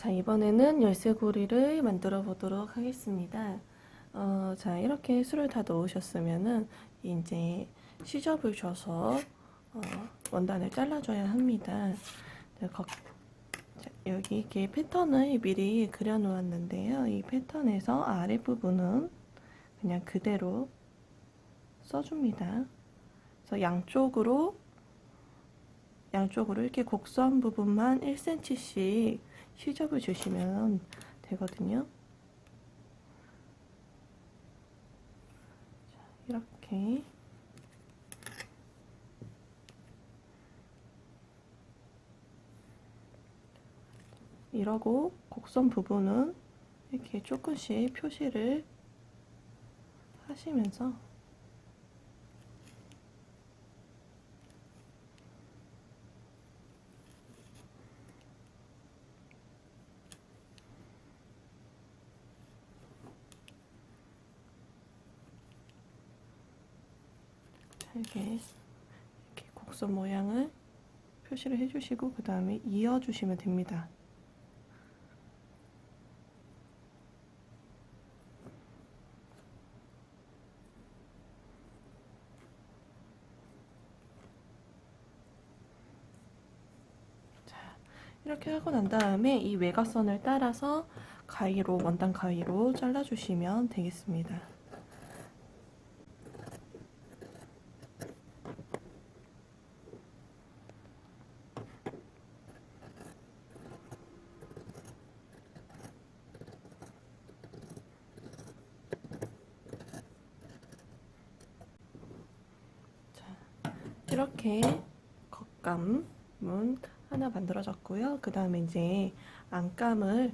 자, 이번에는 열쇠고리를 만들어 보도록 하겠습니다. 자, 이렇게 술을 다 넣으셨으면은 이제 시접을 줘서 원단을 잘라줘야 합니다. 자, 여기 이렇게 패턴을 미리 그려 놓았는데요. 이 패턴에서 아랫부분은 그냥 그대로 써줍니다. 그래서 양쪽으로 이렇게 곡선 부분만 1cm씩 시접을 주시면 되거든요. 이렇게 이러고 곡선 부분은 이렇게 조금씩 표시를 하시면서 이렇게 곡선 모양을 표시를 해주시고 그 다음에 이어주시면 됩니다. 자, 이렇게 하고 난 다음에 이 외곽선을 따라서 원단 가위로 잘라주시면 되겠습니다. 이렇게 겉감은 하나 만들어졌고요. 그 다음에 이제 안감을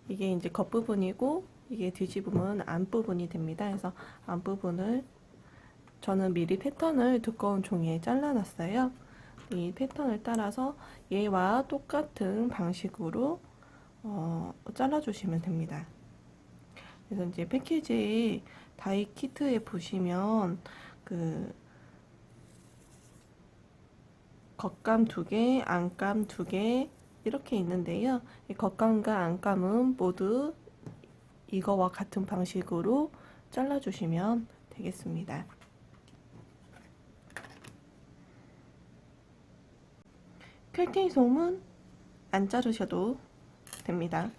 이게 이제 겉부분이고 이게 뒤집으면 안부분이 됩니다. 그래서 안부분을 저는 미리 패턴을 두꺼운 종이에 잘라놨어요. 이 패턴을 따라서 얘와 똑같은 방식으로 잘라주시면 됩니다. 그래서 이제 패키지 다이 키트에 보시면 그 겉감 2개, 안감 2개 이렇게 있는데요. 이 겉감과 안감은 모두 이거와 같은 방식으로 잘라주시면 되겠습니다. 퀼팅 솜은 안 자르셔도 됩니다.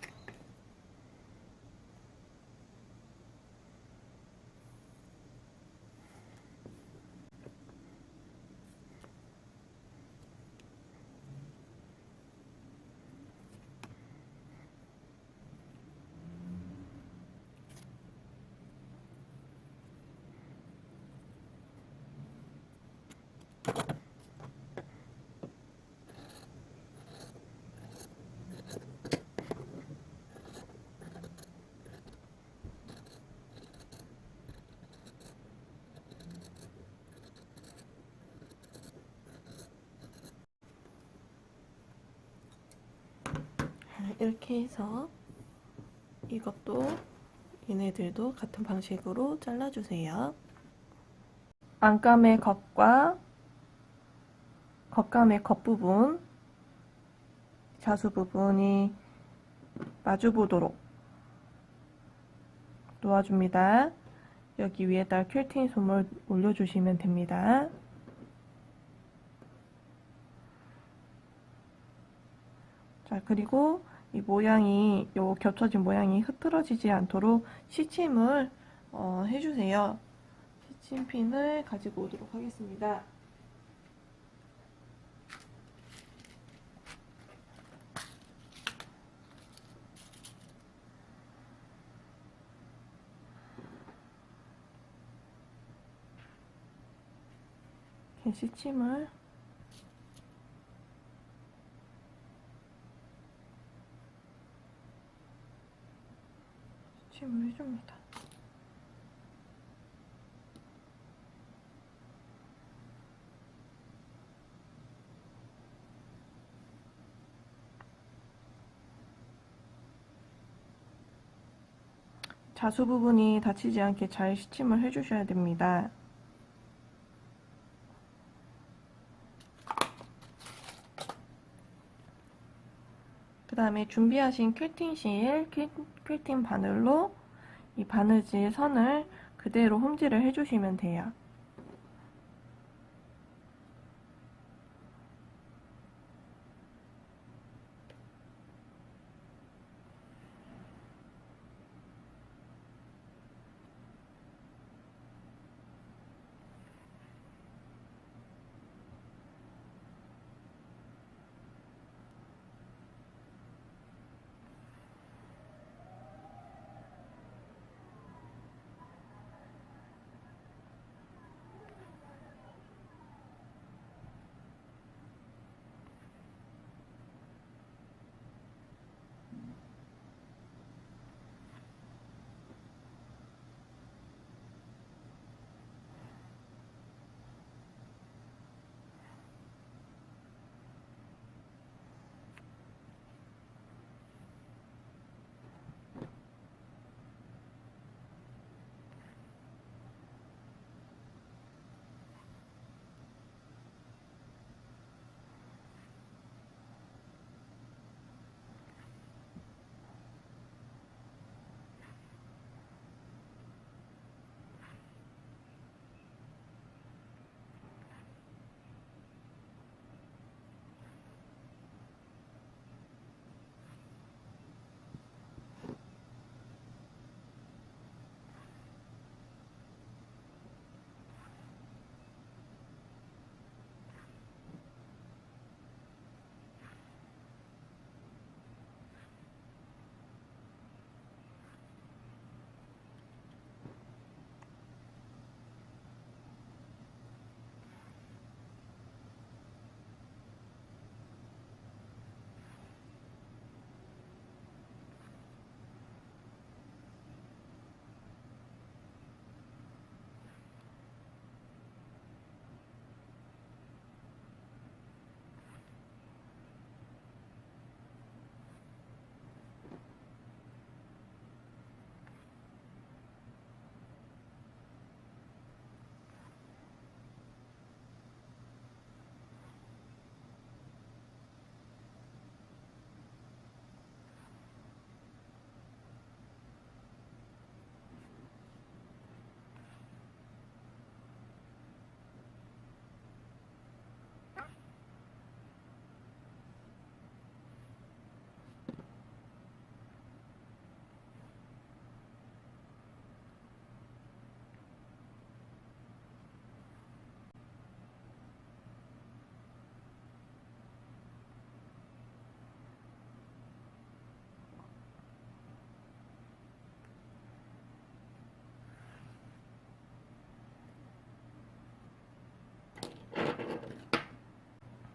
이렇게 해서 얘네들도 같은 방식으로 잘라주세요. 안감의 겉과 겉감의 겉부분, 자수 부분이 마주보도록 놓아줍니다. 여기 위에다 퀼팅 솜을 올려주시면 됩니다. 자, 그리고 이 모양이, 요 겹쳐진 모양이 흐트러지지 않도록 시침을 해주세요. 시침핀을 가지고 오도록 하겠습니다. 이렇게 시침을 해줍니다. 자수 부분이 다치지 않게 잘 시침을 해주셔야 됩니다. 그 다음에 준비하신 퀼팅 실, 퀼팅 바늘로 이 바느질 선을 그대로 홈질을 해주시면 돼요.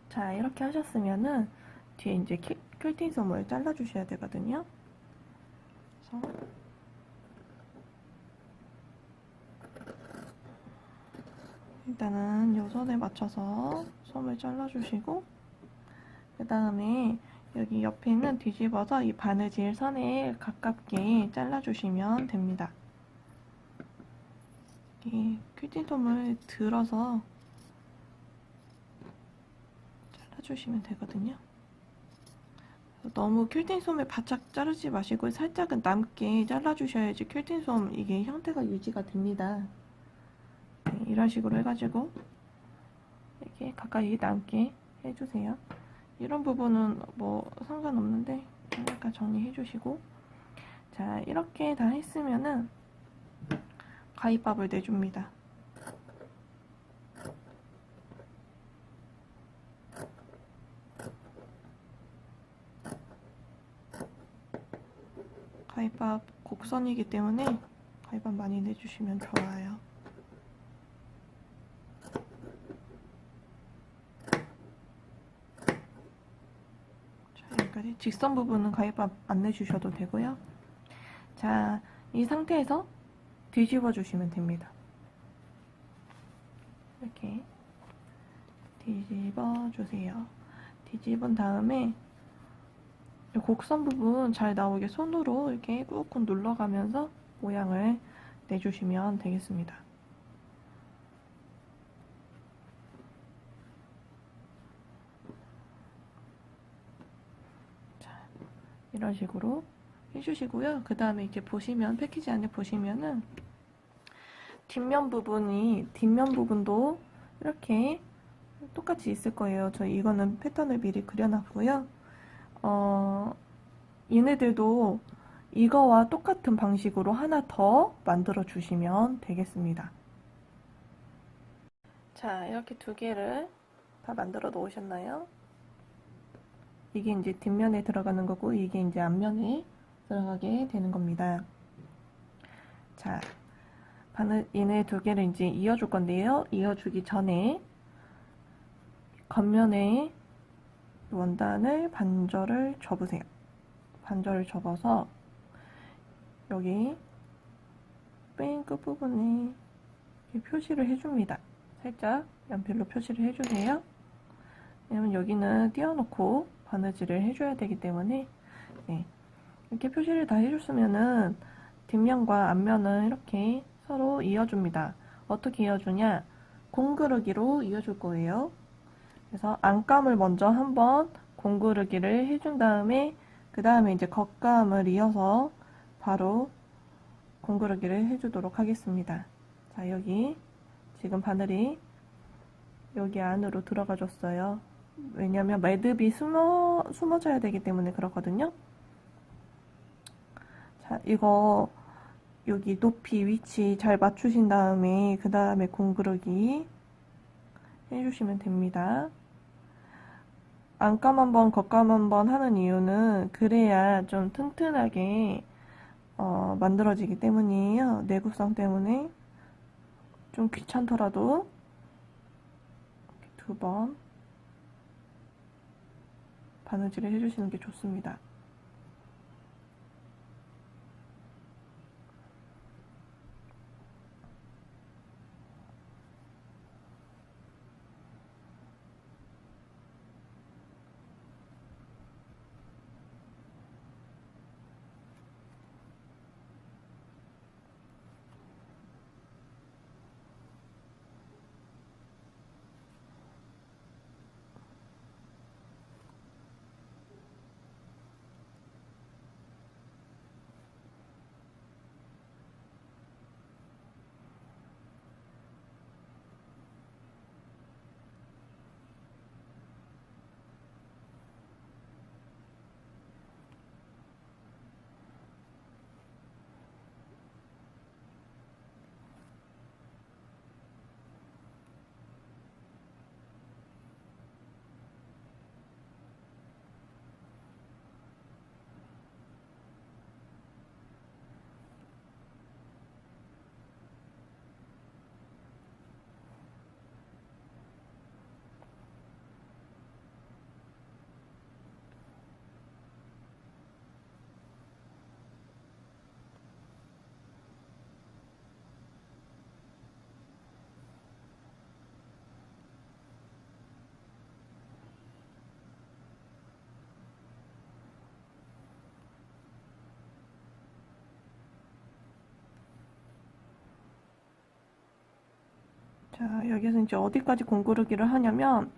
자, 이렇게 하셨으면은 뒤에 이제 퀼팅 솜을 잘라주셔야 되거든요. 그래서 일단은 요 선에 맞춰서 솜을 잘라주시고, 그 다음에 여기 옆에는 뒤집어서 이 바느질 선에 가깝게 잘라주시면 됩니다. 이 퀼팅 솜을 들어서 잘라주시면 되거든요. 너무 퀼팅 솜을 바짝 자르지 마시고 살짝은 남게 잘라주셔야지 퀼팅 솜 이게 형태가 유지가 됩니다. 네, 이런 식으로 해가지고 이렇게 가까이 남게 해주세요. 이런 부분은 뭐 상관없는데 약간 정리해 주시고, 자, 이렇게 다 했으면은 가위밥을 내줍니다. 가위밥 곡선이기 때문에 가위밥 많이 내주시면 좋아요. 자, 여기까지 직선 부분은 가위밥 안 내주셔도 되고요. 자, 이 상태에서 뒤집어 주시면 됩니다. 이렇게 뒤집어 주세요. 뒤집은 다음에 곡선 부분 잘 나오게 손으로 이렇게 꾹꾹 눌러가면서 모양을 내주시면 되겠습니다. 자, 이런 식으로 해주시고요. 그 다음에 이렇게 보시면, 패키지 안에 보시면은 뒷면 부분도 이렇게 똑같이 있을 거예요. 저 이거는 패턴을 미리 그려놨고요. 얘네들도 이거와 똑같은 방식으로 하나 더 만들어 주시면 되겠습니다. 자, 이렇게 두 개를 다 만들어 놓으셨나요? 이게 이제 뒷면에 들어가는 거고, 이게 이제 앞면에 들어가게 되는 겁니다. 자, 얘네 두 개를 이제 이어줄 건데요. 이어주기 전에 겉면에 원단을 반절을 접으세요. 반절을 접어서 여기 뺑 끝부분에 표시를 해줍니다. 살짝 연필로 표시를 해주세요. 왜냐면 여기는 띄워놓고 바느질을 해줘야 되기 때문에, 네. 이렇게 표시를 다 해줬으면은 뒷면과 앞면은 이렇게 서로 이어줍니다. 어떻게 이어주냐? 공그르기로 이어줄 거예요. 그래서 안감을 먼저 한번 공그르기를 해준 다음에, 그 다음에 이제 겉감을 이어서 바로 공그르기를 해주도록 하겠습니다. 자, 여기 지금 바늘이 여기 안으로 들어가 줬어요. 왜냐면 매듭이 숨어져야 되기 때문에 그렇거든요. 자, 이거 여기 높이 위치 잘 맞추신 다음에 그 다음에 공그르기 해주시면 됩니다. 안감 한번 겉감 한번 하는 이유는 그래야 좀 튼튼하게 만들어지기 때문이에요. 내구성 때문에 좀 귀찮더라도 두 번 바느질을 해주시는 게 좋습니다. 자, 여기서 이제 어디까지 공구르기를 하냐면,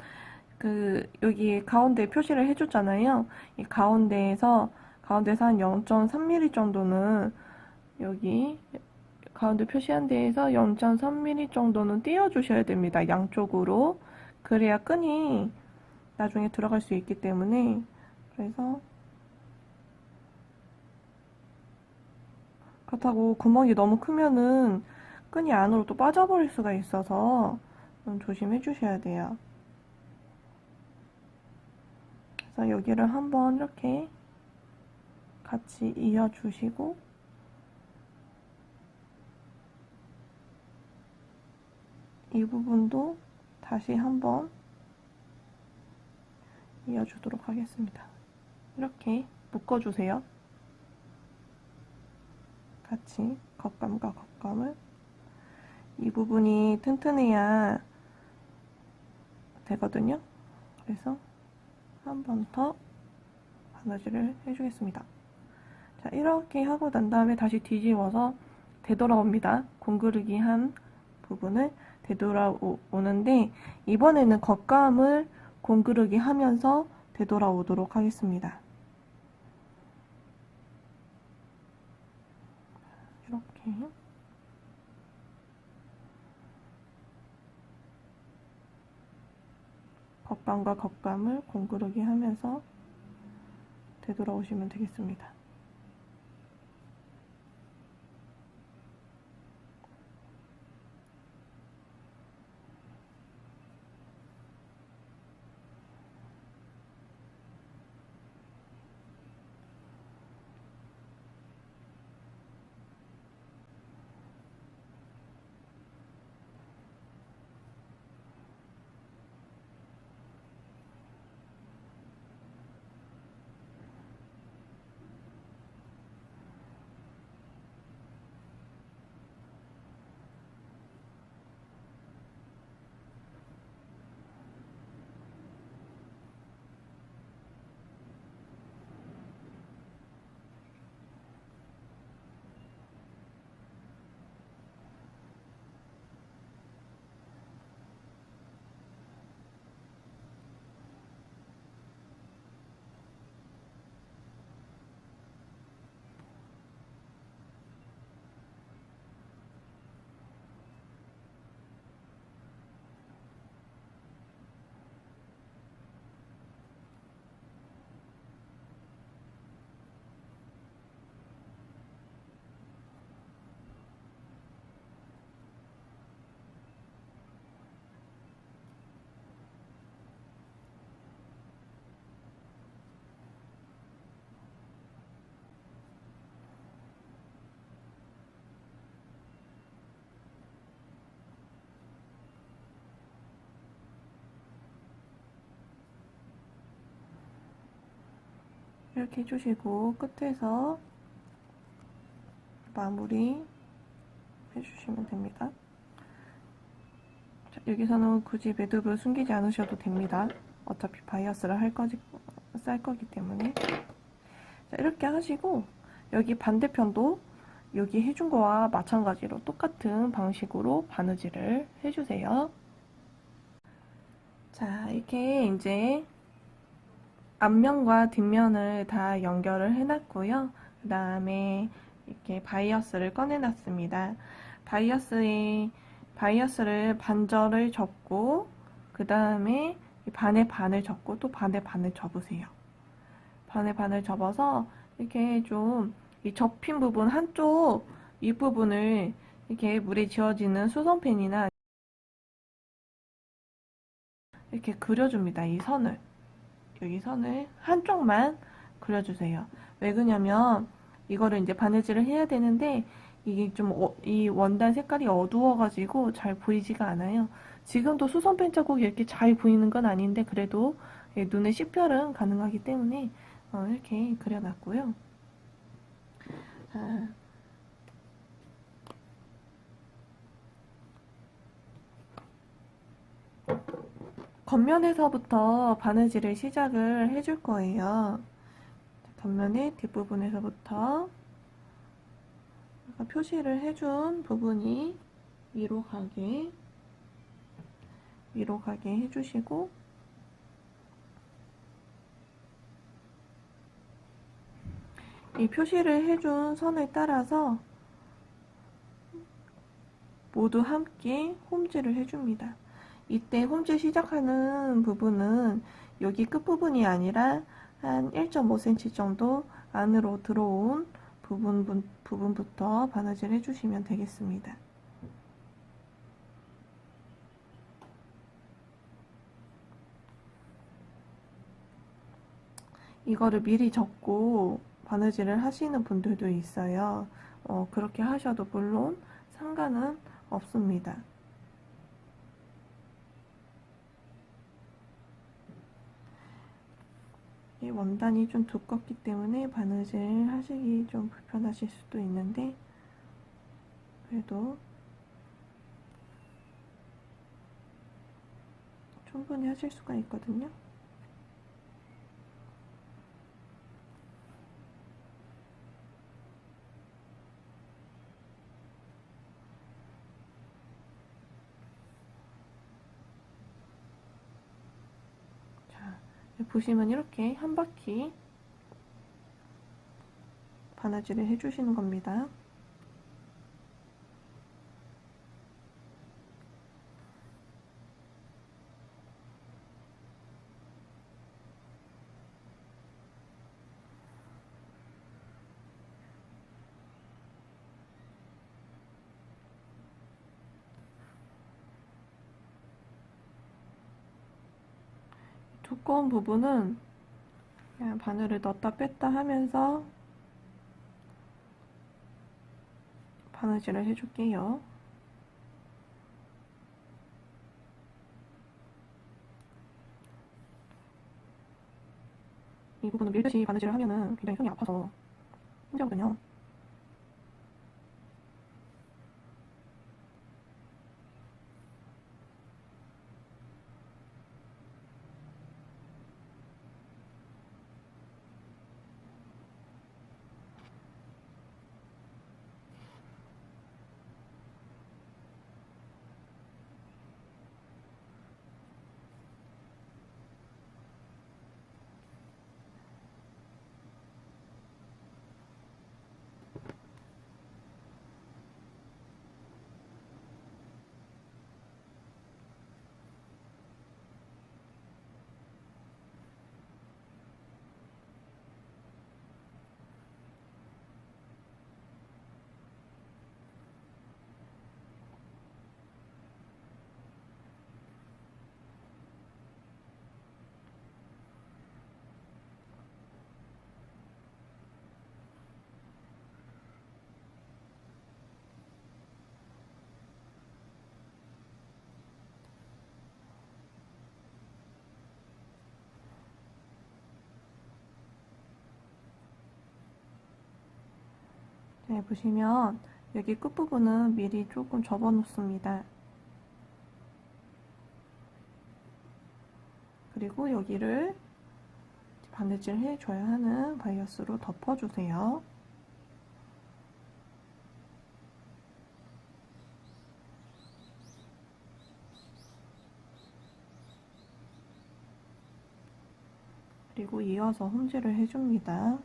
여기 가운데 표시를 해줬잖아요. 이 가운데에서 한 0.3mm 정도는, 여기 가운데 표시한 데에서 0.3mm 정도는 띄워주셔야 됩니다. 양쪽으로. 그래야 끈이 나중에 들어갈 수 있기 때문에. 그래서 그렇다고 구멍이 너무 크면은 끈이 안으로 또 빠져버릴 수가 있어서 좀 조심해 주셔야 돼요. 그래서 여기를 한번 이렇게 같이 이어주시고, 이 부분도 다시 한번 이어주도록 하겠습니다. 이렇게 묶어주세요. 같이 겉감과 겉감을. 이 부분이 튼튼해야 되거든요. 그래서 한 번 더 바느질을 해주겠습니다. 자, 이렇게 하고 난 다음에 다시 뒤집어서 되돌아옵니다. 공그르기 한 부분을 되돌아오는데, 이번에는 겉감을 공그르기 하면서 되돌아오도록 하겠습니다. 이렇게 겉감과 겉감을 공구르기 하면서 되돌아오시면 되겠습니다. 이렇게 해주시고 끝에서 마무리 해주시면 됩니다. 자, 여기서는 굳이 매듭을 숨기지 않으셔도 됩니다. 어차피 바이어스를 쌀 거기 때문에. 자, 이렇게 하시고 여기 반대편도 여기 해준 거와 마찬가지로 똑같은 방식으로 바느질을 해주세요. 자, 이렇게 이제 앞면과 뒷면을 다 연결을 해놨고요. 그 다음에 이렇게 바이어스를 꺼내놨습니다. 바이어스를 반절을 접고 그 다음에 반에 반을 접고 또 반에 반을 접으세요. 반에 반을 접어서 이렇게 좀 이 접힌 부분 한쪽 윗부분을 이렇게 물에 지워지는 수선펜이나 이렇게 그려줍니다. 이 선을. 여기 선을 한쪽만 그려주세요. 왜 그러냐면 이거를 이제 바느질을 해야 되는데 이게 좀 이 원단 색깔이 어두워가지고 잘 보이지가 않아요. 지금도 수선펜 자국이 이렇게 잘 보이는 건 아닌데 그래도 눈에 식별은 가능하기 때문에 이렇게 그려놨고요. 자, 겉면에서부터 바느질을 시작을 해줄 거예요. 겉면의 뒷부분에서부터 표시를 해준 부분이 위로 가게 해주시고 이 표시를 해준 선을 따라서 모두 함께 홈질을 해줍니다. 이때 홈질 시작하는 부분은 여기 끝부분이 아니라 한 1.5cm 정도 안으로 들어온 부분부터 바느질 해주시면 되겠습니다. 이거를 미리 적고 바느질을 하시는 분들도 있어요. 그렇게 하셔도 물론 상관은 없습니다. 이 원단이 좀 두껍기 때문에 바느질 하시기 좀 불편하실 수도 있는데 그래도 충분히 하실 수가 있거든요. 보시면 이렇게 한 바퀴 바느질을 해주시는 겁니다. 두꺼운 부분은 그냥 바늘을 넣었다 뺐다 하면서 바느질을 해줄게요. 이 부분은 밀듯이 바느질을 하면은 굉장히 손이 아파서 힘들거든요. 네, 보시면 여기 끝부분은 미리 조금 접어 놓습니다. 그리고 여기를 바느질 해줘야 하는 바이어스로 덮어주세요. 그리고 이어서 홈질을 해줍니다.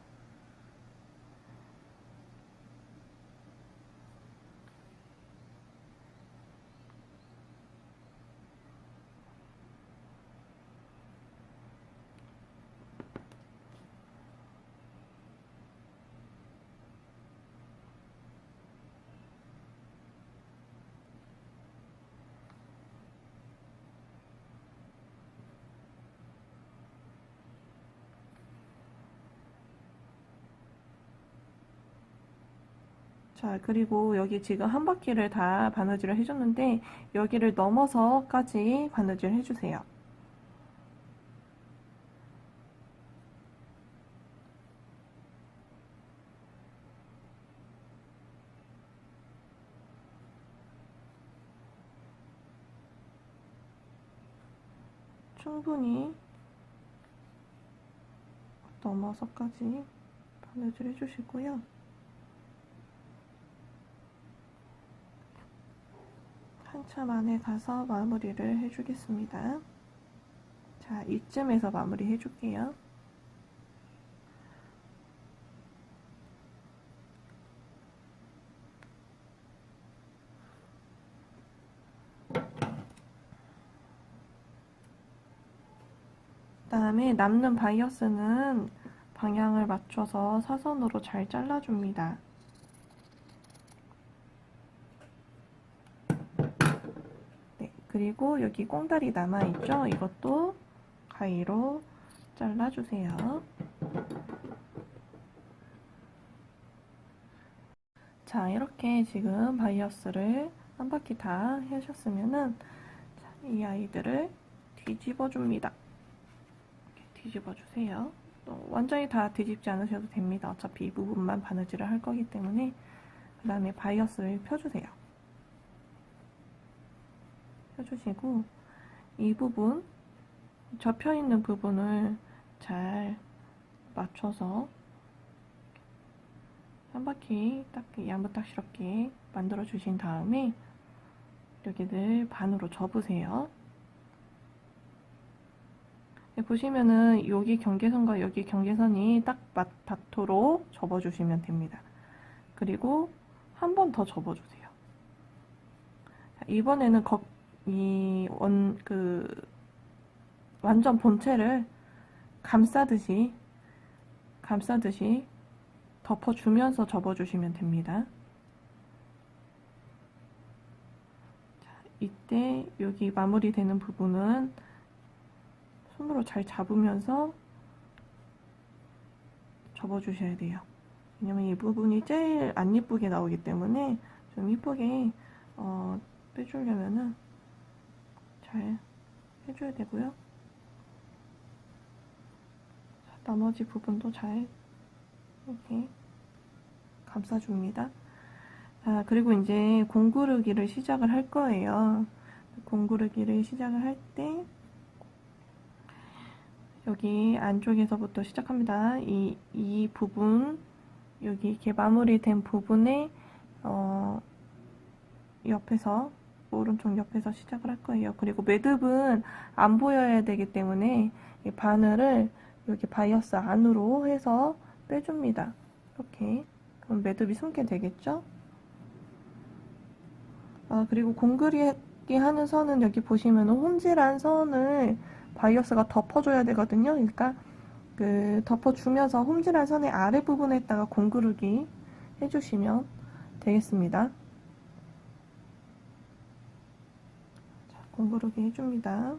자, 그리고 여기 지금 한 바퀴를 다 바느질을 해줬는데 여기를 넘어서까지 바느질 해주세요. 충분히 넘어서까지 바느질 해주시고요. 한참 안에 가서 마무리를 해주겠습니다. 자, 이쯤에서 마무리 해줄게요. 그다음에 남는 바이어스는 방향을 맞춰서 사선으로 잘 잘라줍니다. 네, 그리고 여기 꽁다리 남아있죠? 이것도 가위로 잘라주세요. 자, 이렇게 지금 바이어스를 한 바퀴 다 하셨으면은 이 아이들을 뒤집어 줍니다. 이렇게 뒤집어 주세요. 완전히 다 뒤집지 않으셔도 됩니다. 어차피 이 부분만 바느질을 할 거기 때문에. 그 다음에 바이어스를 펴주세요. 펴주시고 이 부분, 접혀있는 부분을 잘 맞춰서 한 바퀴 딱 야무딱스럽게 만들어 주신 다음에 여기를 반으로 접으세요. 보시면은 여기 경계선과 여기 경계선이 딱 닿도록 접어주시면 됩니다. 그리고 한 번 더 접어주세요. 이번에는 완전 본체를 감싸듯이 덮어주면서 접어주시면 됩니다. 자, 이때 여기 마무리되는 부분은 손으로 잘 잡으면서 접어주셔야 돼요. 왜냐면 이 부분이 제일 안 예쁘게 나오기 때문에 좀 이쁘게 빼주려면은 잘 해줘야 되고요. 나머지 부분도 잘 이렇게 감싸줍니다. 자, 그리고 이제 공구르기를 시작을 할 거예요. 공구르기를 시작을 할 때 여기 안쪽에서부터 시작합니다. 이 부분, 여기 이렇게 마무리된 부분에 옆에서, 오른쪽 옆에서 시작을 할 거예요. 그리고 매듭은 안 보여야 되기 때문에 이 바늘을 여기 바이어스 안으로 해서 빼줍니다. 이렇게. 그럼 매듭이 숨게 되겠죠? 그리고 공구르기 하는 선은 여기 보시면 홈질한 선을 바이어스가 덮어줘야 되거든요. 그러니까 그 덮어주면서 홈질한 선의 아래 부분에다가 공구르기 해주시면 되겠습니다. 자, 공구르기 해줍니다.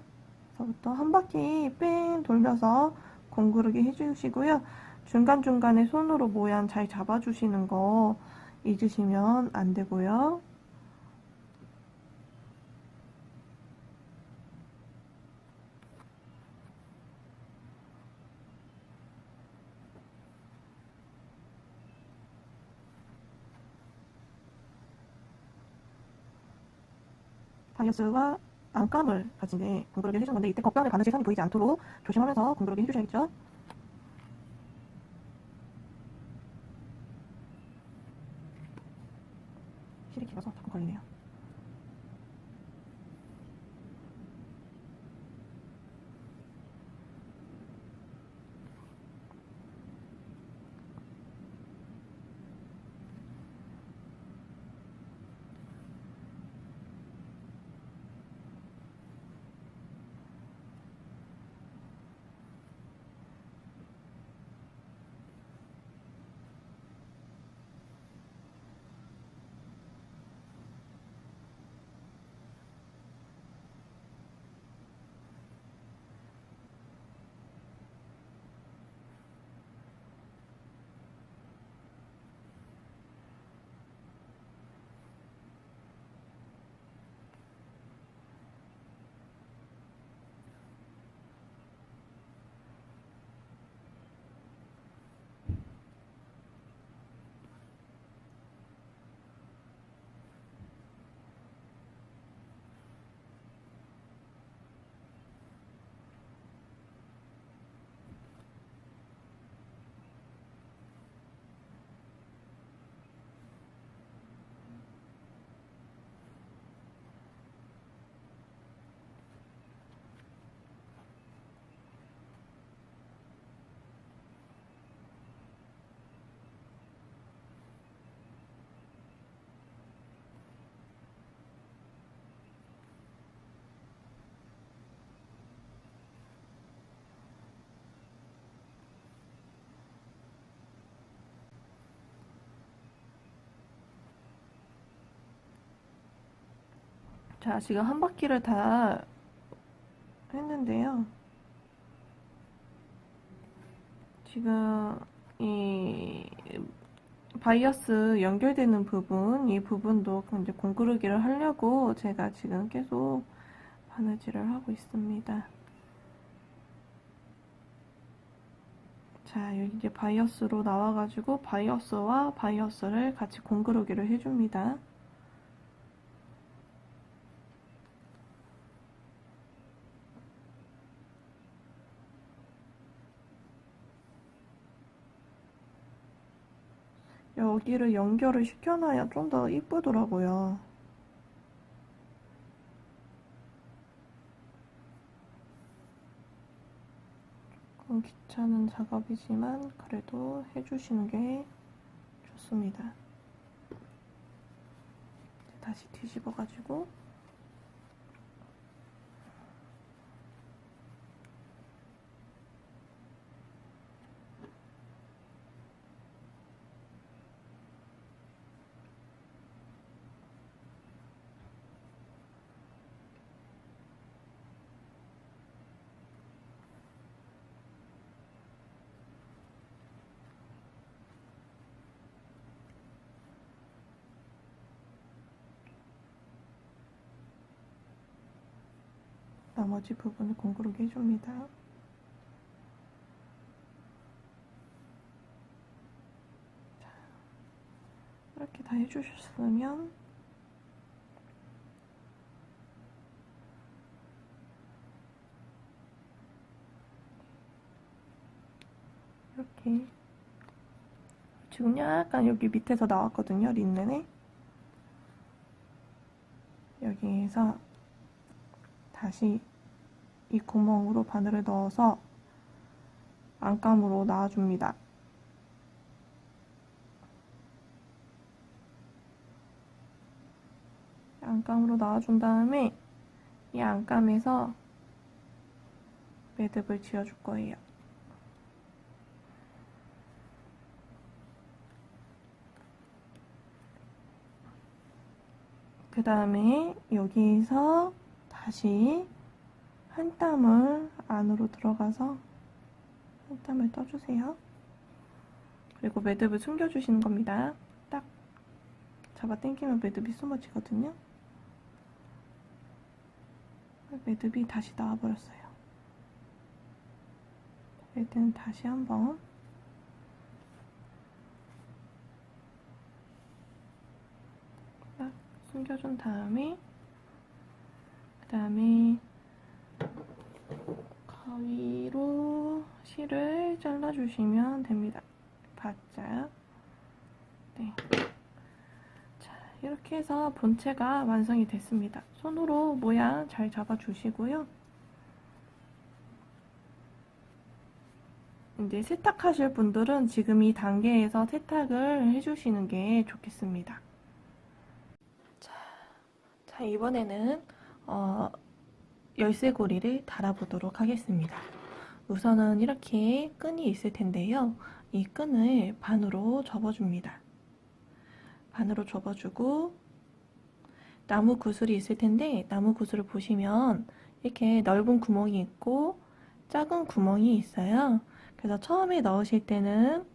그래서부터 한 바퀴 뺑 돌려서 공구르기 해주시고요. 중간중간에 손으로 모양 잘 잡아주시는 거 잊으시면 안 되고요. 바이어스와 안감을 가진 게 공구르기 해주는 건데 이때 겉면에 바느질 선이 보이지 않도록 조심하면서 공구르기 해주셔야겠죠. 실이 길어서 자꾸 걸리네요. 자, 지금 한 바퀴를 다 했는데요. 지금 이 바이어스 연결되는 부분, 이 부분도 이제 공구르기를 하려고 제가 지금 계속 바느질을 하고 있습니다. 자, 여기 이제 바이어스로 나와가지고 바이어스와 바이어스를 같이 공구르기를 해줍니다. 여기를 연결을 시켜놔야 좀 더 이쁘더라고요. 조금 귀찮은 작업이지만 그래도 해주시는 게 좋습니다. 다시 뒤집어가지고 나머지 부분을 공구르게 해줍니다. 자, 이렇게 다 해주셨으면 이렇게 지금 약간 여기 밑에서 나왔거든요, 린넨에. 여기에서 다시 이 구멍으로 바늘을 넣어서 안감으로 놔줍니다. 안감으로 놔준 다음에 이 안감에서 매듭을 지어줄 거예요. 그 다음에 여기서 다시 한 땀을 안으로 들어가서 한 땀을 떠주세요. 그리고 매듭을 숨겨주시는 겁니다. 딱 잡아 당기면 매듭이 숨어지거든요. 매듭이 다시 나와버렸어요. 매듭은 다시 한번 딱 숨겨준 다음에 그 다음에 가위로 실을 잘라주시면 됩니다. 바짝. 네. 자, 이렇게 해서 본체가 완성이 됐습니다. 손으로 모양 잘 잡아주시고요. 이제 세탁하실 분들은 지금 이 단계에서 세탁을 해주시는 게 좋겠습니다. 자, 이번에는 열쇠고리를 달아보도록 하겠습니다. 우선은 이렇게 끈이 있을 텐데요. 이 끈을 반으로 접어줍니다. 반으로 접어주고 나무 구슬이 있을 텐데 나무 구슬을 보시면 이렇게 넓은 구멍이 있고 작은 구멍이 있어요. 그래서 처음에 넣으실 때는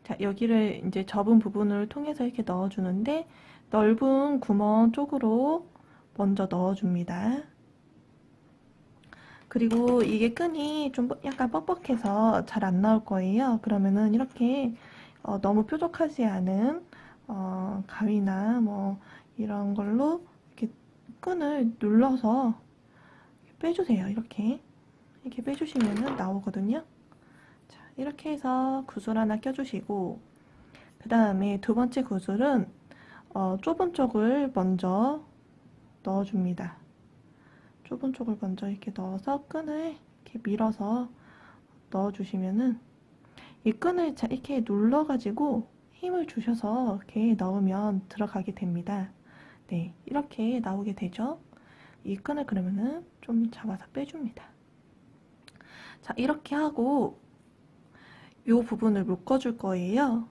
자, 여기를 이제 접은 부분을 통해서 이렇게 넣어주는데 넓은 구멍 쪽으로 먼저 넣어줍니다. 그리고 이게 끈이 좀 약간 뻑뻑해서 잘 안 나올 거예요. 그러면은 이렇게 너무 뾰족하지 않은 가위나 뭐 이런 걸로 이렇게 끈을 눌러서 빼주세요. 이렇게 빼주시면은 나오거든요. 자, 이렇게 해서 구슬 하나 껴주시고 그 다음에 두 번째 구슬은 좁은 쪽을 먼저 넣어줍니다. 좁은 쪽을 먼저 이렇게 넣어서 끈을 이렇게 밀어서 넣어주시면은 이 끈을 이렇게 눌러가지고 힘을 주셔서 이렇게 넣으면 들어가게 됩니다. 네, 이렇게 나오게 되죠. 이 끈을 그러면은 좀 잡아서 빼줍니다. 자, 이렇게 하고 이 부분을 묶어줄 거예요.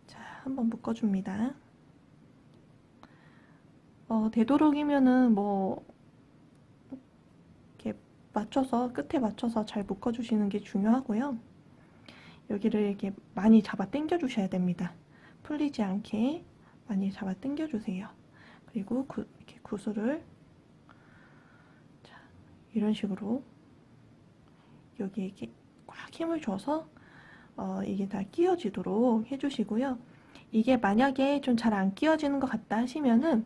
자, 한번 묶어줍니다. 되도록이면은 뭐 이렇게 맞춰서 끝에 맞춰서 잘 묶어주시는 게 중요하고요. 여기를 이렇게 많이 잡아 당겨 주셔야 됩니다. 풀리지 않게 많이 잡아 당겨 주세요. 그리고 이렇게 구슬을 자, 이런 식으로 여기 이렇게 꽉 힘을 줘서 이게 다 끼워지도록 해주시고요. 이게 만약에 좀 잘 안 끼워지는 것 같다 하시면은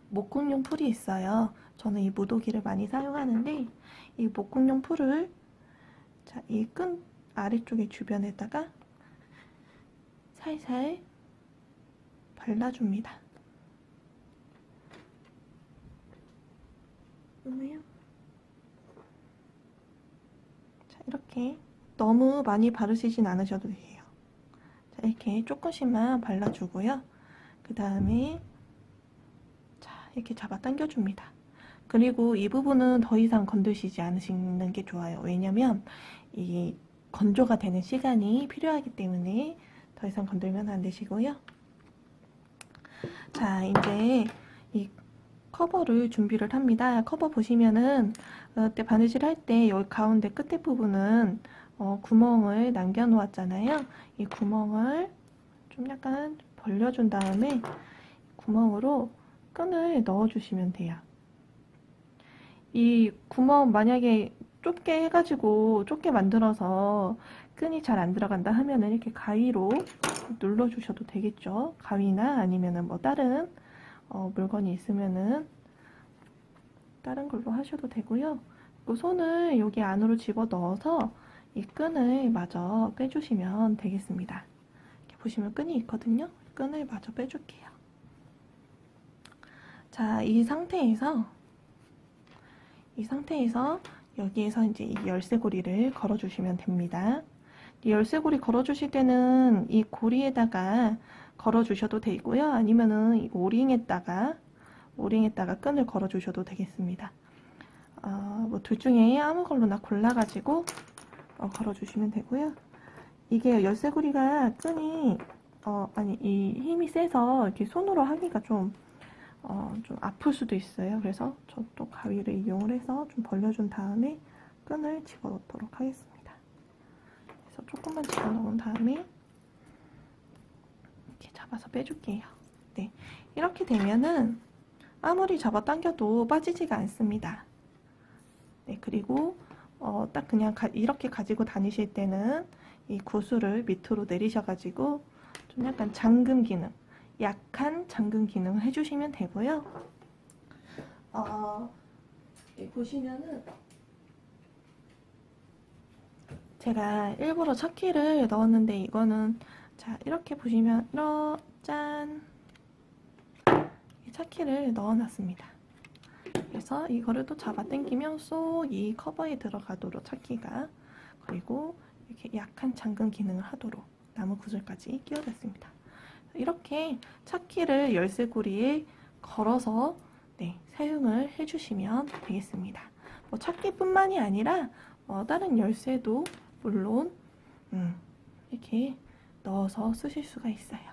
목공용 풀이 있어요. 저는 이 무도기를 많이 사용하는데 이 목공용 풀을 자, 이 끈 아래쪽에 주변에다가 살살 발라줍니다. 보세요. 자, 이렇게 너무 많이 바르시진 않으셔도 돼요. 자, 이렇게 조금씩만 발라주고요. 그 다음에 이렇게 잡아 당겨줍니다. 그리고 이 부분은 더 이상 건드시지 않으시는 게 좋아요. 왜냐면 이 건조가 되는 시간이 필요하기 때문에 더 이상 건들면 안 되시고요. 자, 이제 이 커버를 준비를 합니다. 커버 보시면은 그때 바느질 할 때 여기 가운데 끝에 부분은 구멍을 남겨 놓았잖아요. 이 구멍을 좀 약간 벌려준 다음에 구멍으로 끈을 넣어주시면 돼요. 이 구멍 만약에 좁게 해가지고 좁게 만들어서 끈이 잘 안 들어간다 하면은 이렇게 가위로 눌러주셔도 되겠죠. 가위나 아니면은 뭐 다른 물건이 있으면은 다른 걸로 하셔도 되고요. 그 손을 여기 안으로 집어 넣어서 이 끈을 마저 빼주시면 되겠습니다. 이렇게 보시면 끈이 있거든요. 끈을 마저 빼줄게요. 자, 이 상태에서 여기에서 이제 이 열쇠고리를 걸어주시면 됩니다. 이 열쇠고리 걸어주실 때는 이 고리에다가 걸어주셔도 되고요. 아니면은 이 오링에다가 끈을 걸어주셔도 되겠습니다. 뭐 둘 중에 아무 걸로나 골라가지고 걸어주시면 되고요. 이게 열쇠고리가 끈이 이 힘이 세서 이렇게 손으로 하기가 좀 아플 수도 있어요. 그래서 저 또 가위를 이용을 해서 좀 벌려준 다음에 끈을 집어넣도록 하겠습니다. 그래서 조금만 집어넣은 다음에 이렇게 잡아서 빼줄게요. 네, 이렇게 되면은 아무리 잡아당겨도 빠지지가 않습니다. 네, 그리고 딱 그냥 이렇게 가지고 다니실 때는 이 구슬을 밑으로 내리셔가지고 좀 약간 잠금 기능, 약한 잠금 기능을 해주시면 되고요. 보시면은 제가 일부러 척키를 넣었는데 이거는 자 이렇게 보시면 짠 척키를 넣어놨습니다. 그래서 이거를 또 잡아 당기면 쏙 이 커버에 들어가도록 척키가 그리고 이렇게 약한 잠금 기능을 하도록 나무 구슬까지 끼워졌습니다. 이렇게 척키를 열쇠고리에 걸어서 사용을 해주시면 되겠습니다. 뭐 척키뿐만이 아니라 다른 열쇠도 물론 이렇게 넣어서 쓰실 수가 있어요.